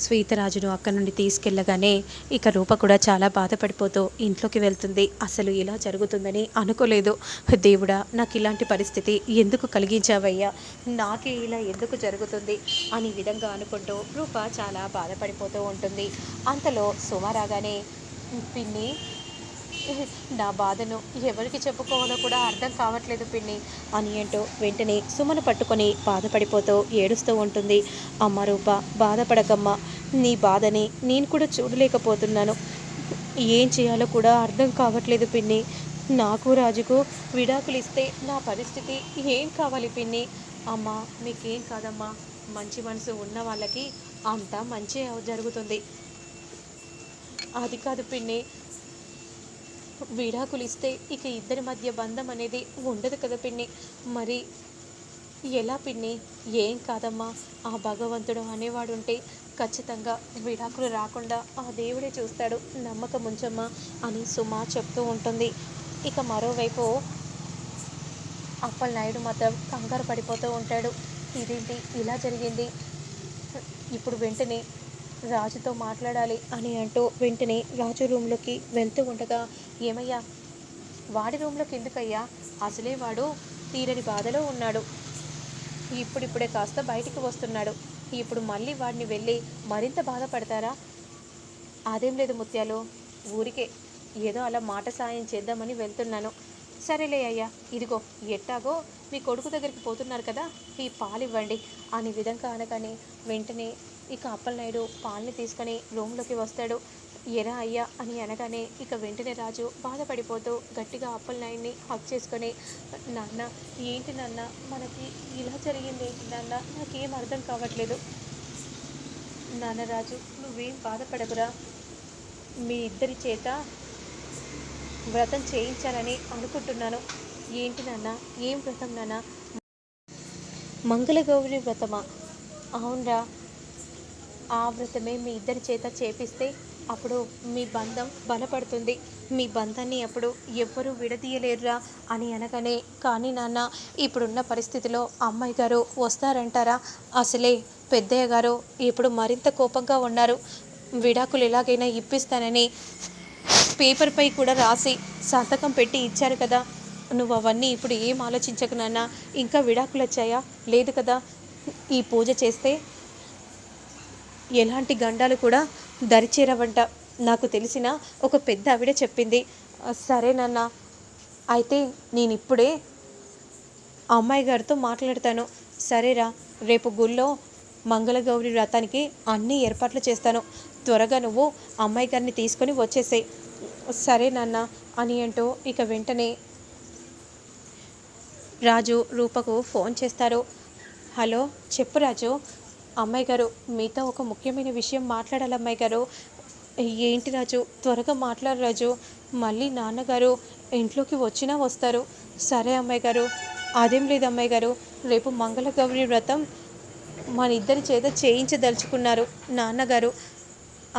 శ్వేతరాజును అక్కడి నుండి తీసుకెళ్ళగానే ఇక రూప కూడా చాలా బాధపడిపోతూ ఇంట్లోకి వెళ్తుంది. అసలు ఇలా జరుగుతుందని అనుకోలేదు. దేవుడా, నాకు ఇలాంటి పరిస్థితి ఎందుకు కలిగించావయ్యా, నాకే ఇలా ఎందుకు జరుగుతుంది అని విధంగా అనుకుంటూ రూప చాలా బాధపడిపోతూ ఉంటుంది. అంతలో సుమ రాగానే, పిన్ని, నా బాధను ఎవరికి చెప్పుకోవాలో కూడా అర్థం కావట్లేదు పిన్ని అని అంటూ వెంటనే సుమను పట్టుకొని బాధపడిపోతూ ఏడుస్తూ ఉంటుంది. అమ్మ రూప, బాధపడకమ్మా, నీ బాధని నేను కూడా చూడలేకపోతున్నాను. ఏం చేయాలో కూడా అర్థం కావట్లేదు పిన్ని. నాకు రాజుకు విడాకులు ఇస్తే నా పరిస్థితి ఏం కావాలి పిన్ని? అమ్మ, మీకేం కాదమ్మా, మంచి మనసు ఉన్న వాళ్ళకి అంతా మంచి జరుగుతుంది. అది కాదు పిన్ని, విడాకులు ఇస్తే ఇక ఇద్దరి మధ్య బంధం అనేది ఉండదు కదా పిన్ని. మరి ఎలా పిన్ని? ఏం కాదమ్మా, ఆ భగవంతుడు అనేవాడు ఉంటే ఖచ్చితంగా విడాకులు రాకుండా ఆ దేవుడే చూస్తాడు, నమ్మకం ఉంచమ్మా అని సుమ చెప్తూ ఉంటుంది. ఇక మరోవైపు అప్పలనాయుడు మాత్రం కంగారు పడిపోతూ ఉంటాడు. ఇదేంటి ఇలా జరిగింది, ఇప్పుడు వెంటనే రాజుతో మాట్లాడాలి అని అంటూ వెంటనే రాజు రూమ్లోకి వెళ్తూ ఉండగా, ఏమయ్యా, వాడి రూమ్లోకి ఎందుకయ్యా, అసలే వాడు తీరని బాధలో ఉన్నాడు, ఇప్పుడిప్పుడే కాస్త బయటికి వస్తున్నాడు, ఇప్పుడు మళ్ళీ వాడిని వెళ్ళి మరింత బాధపడతారా? అదేం లేదు ముత్యాలు, ఊరికే ఏదో అలా మాట సాయం చేద్దామని వెళ్తున్నాను. సరేలే అయ్యా, ఇదిగో ఎట్టాగో మీ కొడుకు దగ్గరికి పోతున్నారు కదా, ఈ పాలు ఇవ్వండి అని విధంగా అనగానే వెంటనే ఇక అప్పలనాయుడు పాలని తీసుకొని రూమ్లోకి వస్తాడు. ఎరా అయ్యా అని అనగానే ఇక వెంటనే రాజు బాధపడిపోతూ గట్టిగా అప్పలనాయుడిని హక్ చేసుకొని, నాన్న, ఏంటి నాన్న, మనకి ఇలా జరిగింది ఏంటి నాన్న, నాకేం అర్థం కావట్లేదు. నాన్న రాజు, నువ్వేం బాధపడకురా, మీ ఇద్దరి చేత వ్రతం చేయించాలని అనుకుంటున్నాను. ఏంటి నాన్న, ఏం వ్రతం నాన్న? మంగళగౌరి వ్రతమా? అవునరా, ఆ వ్రతమే మీ ఇద్దరి చేత చేపిస్తే అప్పుడు మీ బంధం బలపడుతుంది, మీ బంధాన్ని అప్పుడు ఎవ్వరూ విడదీయలేరురా అని అనగానే, కానీ నాన్న, ఇప్పుడున్న పరిస్థితిలో అమ్మాయి గారు వస్తారంటారా? అసలే పెద్దయ్య గారు ఇప్పుడు మరింత కోపంగా ఉన్నారు. విడాకులు ఎలాగైనా ఇప్పిస్తానని పేపర్పై కూడా రాసి సంతకం పెట్టి ఇచ్చారు కదా. నువ్వు అవన్నీ ఇప్పుడు ఏం ఆలోచించకు నాన్న. ఇంకా విడాకులు వచ్చాయా? లేదు కదా. ఈ పూజ చేస్తే ఎలాంటి గండాలు కూడా దరిచేరవంట, నాకు తెలిసిన ఒక పెద్ద ఆవిడ చెప్పింది. సరే నాన్న, అయితే నేను ఇప్పుడే అమ్మాయి గారితో మాట్లాడతాను. సరేరా, రేపు గుళ్ళో మంగళగౌరి వ్రతానికి అన్ని ఏర్పాట్లు చేస్తాను. త్వరగా నువ్వు అమ్మాయి గారిని తీసుకొని వచ్చేసేయి. సరే నాన్న అని అంటూ ఇక వెంటనే రాజు రూపకు ఫోన్ చేస్తారు. హలో, చెప్పు రాజు. అమ్మాయి గారు, మీతో ఒక ముఖ్యమైన విషయం మాట్లాడాలి అమ్మాయి గారు. ఏంటి రాజు, త్వరగా మాట్లాడు రాజు, మళ్ళీ నాన్నగారు ఇంట్లోకి వచ్చినా వస్తారు. సరే అమ్మాయి గారు. అదేం లేదు అమ్మాయి గారు, రేపు మంగళగౌరి వ్రతం మన ఇద్దరి చేత చేయించదలుచుకున్నారు నాన్నగారు.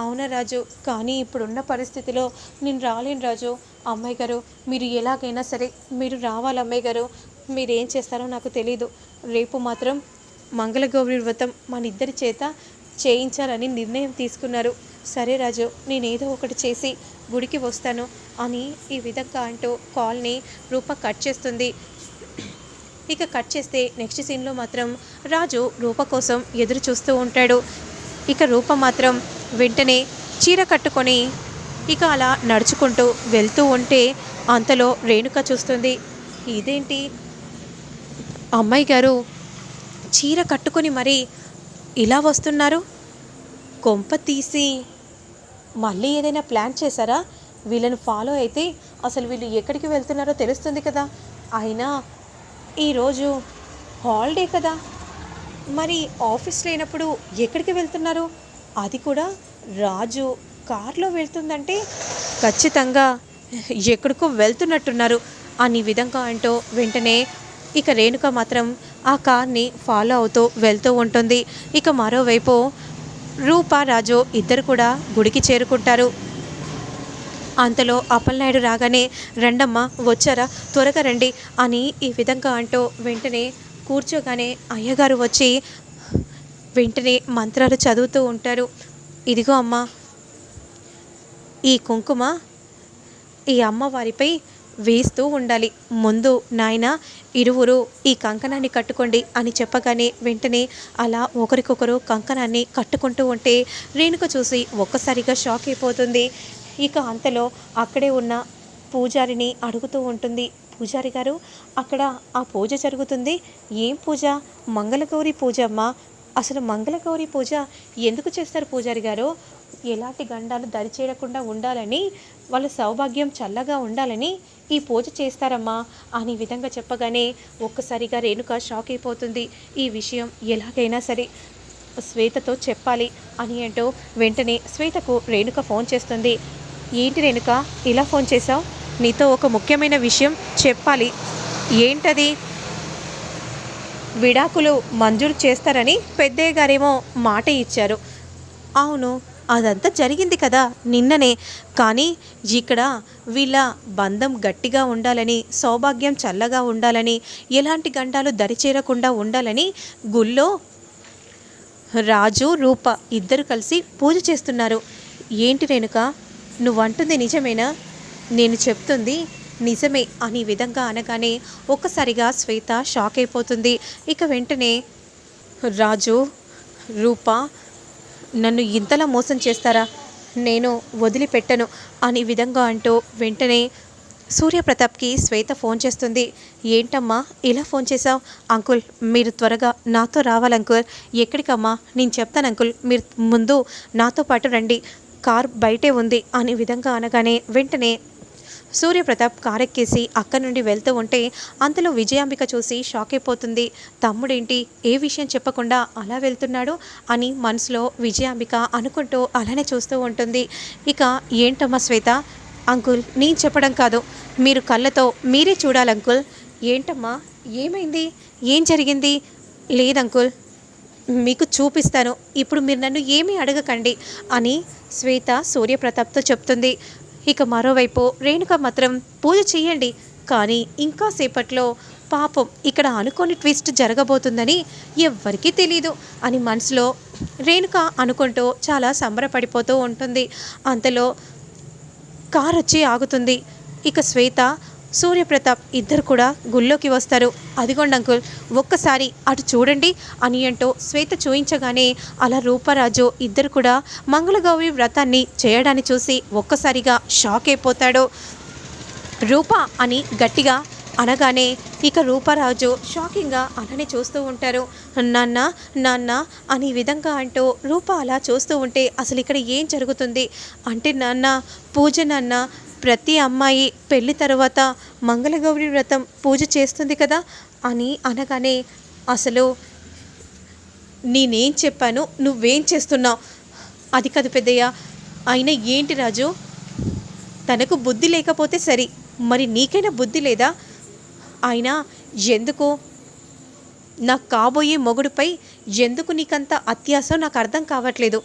అవునా రాజు, కానీ ఇప్పుడున్న పరిస్థితిలో నేను రాలేను రాజు. అమ్మాయి గారు, మీరు ఎలాగైనా సరే మీరు రావాలి అమ్మాయి గారు. మీరేం చేస్తారో నాకు తెలీదు. రేపు మాత్రం మంగళగౌరి వ్రతం మన ఇద్దరి చేత చేయించాలని నిర్ణయం తీసుకున్నారు. సరే రాజు, నేనేదో ఒకటి చేసి గుడికి వస్తాను అని ఈ విధంగా అంటూ కాల్ని రూప కట్ చేస్తుంది. ఇక కట్ చేస్తే నెక్స్ట్ సీన్లో మాత్రం రాజు రూప కోసం ఎదురు చూస్తూ ఉంటాడు. ఇక రూప మాత్రం వెంటనే చీర కట్టుకొని ఇక అలా నడుచుకుంటూ వెళ్తూ ఉంటే అంతలో రేణుక చూస్తుంది. ఇదేంటి, అమ్మాయి గారు చీర కట్టుకొని మరి ఇలా వస్తున్నారు? కొంప తీసి మళ్ళీ ఏదైనా ప్లాన్ చేశారా? వీళ్ళని ఫాలో అయితే అసలు వీళ్ళు ఎక్కడికి వెళ్తున్నారో తెలుస్తుంది కదా. అయినా ఈరోజు హాలిడే కదా, మరి ఆఫీస్ లేనప్పుడు ఎక్కడికి వెళ్తున్నారు? అది కూడా రాజు కార్లో వెళ్తుందంటే ఖచ్చితంగా ఎక్కడికో వెళ్తున్నట్టున్నారు అని విధంగా అంటూ వెంటనే ఇక రేణుక మాత్రం ఆ కార్ని ఫాలో అవుతూ వెళ్తూ ఉంటుంది. ఇక మరోవైపు రూప రాజు ఇద్దరు కూడా గుడికి చేరుకుంటారు. అంతలో అప్పలనాయుడు రాగానే, రండమ్మ, వచ్చారా, త్వరగా రండి అని ఈ విధంగా అంటూ వెంటనే కూర్చోగానే అయ్యగారు వచ్చి, వెంటనే మంత్రాలు చదువుతూ ఉంటారు. ఇదిగో అమ్మా, ఈ కుంకుమ ఈ అమ్మవారిపై వేస్తూ ఉండాలి. ముందు నాయన ఇరువురు ఈ కంకణాన్ని కట్టుకోండి అని చెప్పగానే వెంటనే అలా ఒకరికొకరు కంకణాన్ని కట్టుకుంటూ ఉంటే రేణుక చూసి ఒక్కసారిగా షాక్ అయిపోతుంది. ఇక అంతలో అక్కడే ఉన్న పూజారిని అడుగుతూ ఉంటుంది. పూజారి గారు, అక్కడ ఆ పూజ జరుగుతుంది. ఏం పూజ? మంగళగౌరి పూజ అమ్మా. అసలు మంగళగౌరి పూజ ఎందుకు చేస్తారు పూజారి గారు? ఎలాంటి గండాలు దరిచేయకుండా ఉండాలని, వాళ్ళ సౌభాగ్యం చల్లగా ఉండాలని ఈ పూజ చేస్తారమ్మా అని విధంగా చెప్పగానే ఒక్కసారిగా రేణుక షాక్ అయిపోతుంది. ఈ విషయం ఎలాగైనా సరే శ్వేతతో చెప్పాలి అని అంటూ వెంటనే శ్వేతకు రేణుక ఫోన్ చేస్తుంది. ఏంటి రేణుక ఇలా ఫోన్ చేశావు? నీతో ఒక ముఖ్యమైన విషయం చెప్పాలి. ఏంటది? విడాకులు మంజూరు చేస్తారని పెద్దయ్య గారేమో మాట ఇచ్చారు. అవును, అదంతా జరిగింది కదా నిన్ననే. కానీ ఇక్కడ వీళ్ళ బంధం గట్టిగా ఉండాలని, సౌభాగ్యం చల్లగా ఉండాలని, ఎలాంటి గండాలు దరిచేరకుండా ఉండాలని గుళ్ళో రాజు రూప ఇద్దరు కలిసి పూజ చేస్తున్నారు. ఏంటి రేణుక, నువ్వంటుంది నిజమేనా? నేను చెప్తుంది నిజమే అని విధంగా అనగానే ఒక్కసారిగా శ్వేత షాక్ అయిపోతుంది. ఇక వెంటనే రాజు రూప నన్ను ఇంతలా మోసం చేస్తారా? నేను వదిలిపెట్టను అని విధంగా అంటూ వెంటనే సూర్యప్రతాప్కి శ్వేత ఫోన్ చేస్తుంది. ఏంటమ్మా ఇలా ఫోన్ చేశావు? అంకుల్, మీరు త్వరగా నాతో రావాలి అంకుల్. ఎక్కడికమ్మా? నేను చెప్తాను అంకుల్, మీరు ముందు నాతో పాటు రండి, కార్ బయటే ఉంది అని విధంగా అనగానే వెంటనే సూర్యప్రతాప్ కారెక్కేసి అక్కడి నుండి వెళ్తూ ఉంటే అంతలో విజయాంబిక చూసి షాక్ అయిపోతుంది. తమ్ముడేంటి ఏ విషయం చెప్పకుండా అలా వెళ్తున్నాడు అని మనసులో విజయాంబిక అనుకుంటూ అలానే చూస్తూ ఉంటుంది. ఇక ఏంటమ్మా శ్వేత? అంకుల్, నేను చెప్పడం కాదు, మీరు కళ్ళతో మీరే చూడాలి అంకుల్. ఏంటమ్మా, ఏమైంది? ఏం జరిగింది? లేదంకుల్, మీకు చూపిస్తాను, ఇప్పుడు మీరు నన్ను ఏమీ అడగకండి అని శ్వేత సూర్యప్రతాప్తో చెప్తుంది. ఇక మరోవైపు రేణుక మాత్రం పూజ చెయ్యండి, కానీ ఇంకా సేపట్లో పాపం ఇక్కడ అనుకోని ట్విస్ట్ జరగబోతుందని ఎవ్వరికీ తెలీదు అని మనసులో రేణుక అనుకుంటూ చాలా సంబరపడిపోతూ ఉంటుంది. అంతలో కారు వచ్చి ఆగుతుంది. ఇక శ్వేత సూర్యప్రతాప్ ఇద్దరు కూడా గుళ్ళోకి వస్తారు. అదిగోండి అంకుల్, ఒక్కసారి అటు చూడండి అని అంటూ శ్వేత చూయించగానే అలా రూపరాజు ఇద్దరు కూడా మంగళగౌరి వ్రతాన్ని చేయడాన్ని చూసి ఒక్కసారిగా షాక్ అయిపోతాడు. రూప అని గట్టిగా అనగానే ఇక రూపరాజు షాకింగ్గా అలానే చూస్తూ ఉంటారు. నాన్న నాన్న అని విధంగా అంటూ రూప అలా చూస్తూ ఉంటే అసలు ఇక్కడ ఏం జరుగుతుంది అంటే, నాన్న పూజ నాన్న, ప్రతి అమ్మాయి పెళ్లి తర్వాత మంగళగౌరి వ్రతం పూజ చేస్తుంది కదా అని అనగానే అసలు నేనేం చెప్పాను, నువ్వేం చేస్తున్నావు? అది కాదు పెద్దయ్య. అయినా ఏంటి రాజు, తనకు బుద్ధి లేకపోతే సరి, మరి నీకైనా బుద్ధి లేదా? అయినా ఎందుకు నాకు కాబోయే మొగుడుపై ఎందుకు నీకంత అత్యాశ నాకు అర్థం కావట్లేదు.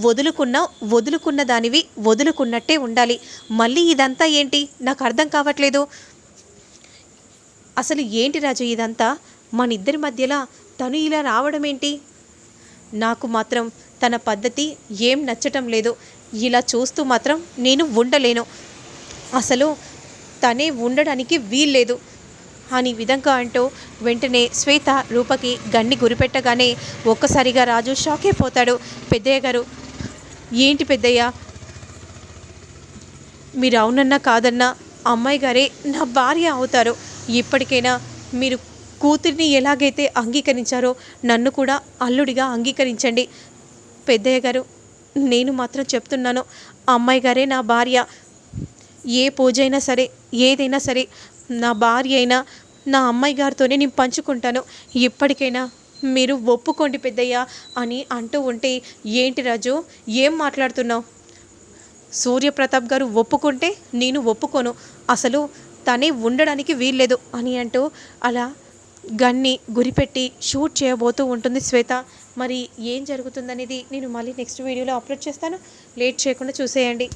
వదులుకున్న దానివి వదులుకున్నట్టే ఉండాలి. మళ్ళీ ఇదంతా ఏంటి నాకు అర్థం కావట్లేదు. అసలు ఏంటి రాజు ఇదంతా? మన ఇద్దరి మధ్యలో తను ఇలా రావడం ఏంటి? నాకు మాత్రం తన పద్ధతి ఏం నచ్చటం లేదు. ఇలా చూస్తూ మాత్రం నేను ఉండలేను. అసలు తనే ఉండడానికి వీల్లేదు అని విధంగా అంటూ వెంటనే శ్వేత రూపకి గన్ని గురిపెట్టగానే ఒక్కసారిగా రాజు షాక్ అయిపోతాడు. పెద్దయ్య గారు, ఏంటి పెద్దయ్య, మీరు అవునన్నా కాదన్నా అమ్మాయి గారే నా భార్య అవుతారు. ఇప్పటికైనా మీరు కూతురిని ఎలాగైతే అంగీకరించారో నన్ను కూడా అల్లుడిగా అంగీకరించండి. పెద్దయ్య గారు, నేను మాత్రం చెప్తున్నాను, అమ్మాయి గారే నా భార్య. ఏ పూజ అయినా సరే, ఏదైనా సరే, నా భార్య అయినా నా అమ్మాయి గారితోనే నేను పంచుకుంటాను. ఇప్పటికైనా మీరు ఒప్పుకోండి పెద్దయ్య అని అంటూ ఉంటే, ఏంటి రాజు ఏం మాట్లాడుతున్నావు? సూర్యప్రతాప్ గారు ఒప్పుకుంటే నేను ఒప్పుకోను, అసలు తనే ఉండడానికి వీల్లేదు అని అంటూ అలా గన్ని గురిపెట్టి షూట్ చేయబోతూ ఉంటుంది శ్వేత. మరి ఏం జరుగుతుందనేది నేను మళ్ళీ నెక్స్ట్ వీడియోలో అప్లోడ్ చేస్తాను. లేట్ చేయకుండా చూసేయండి.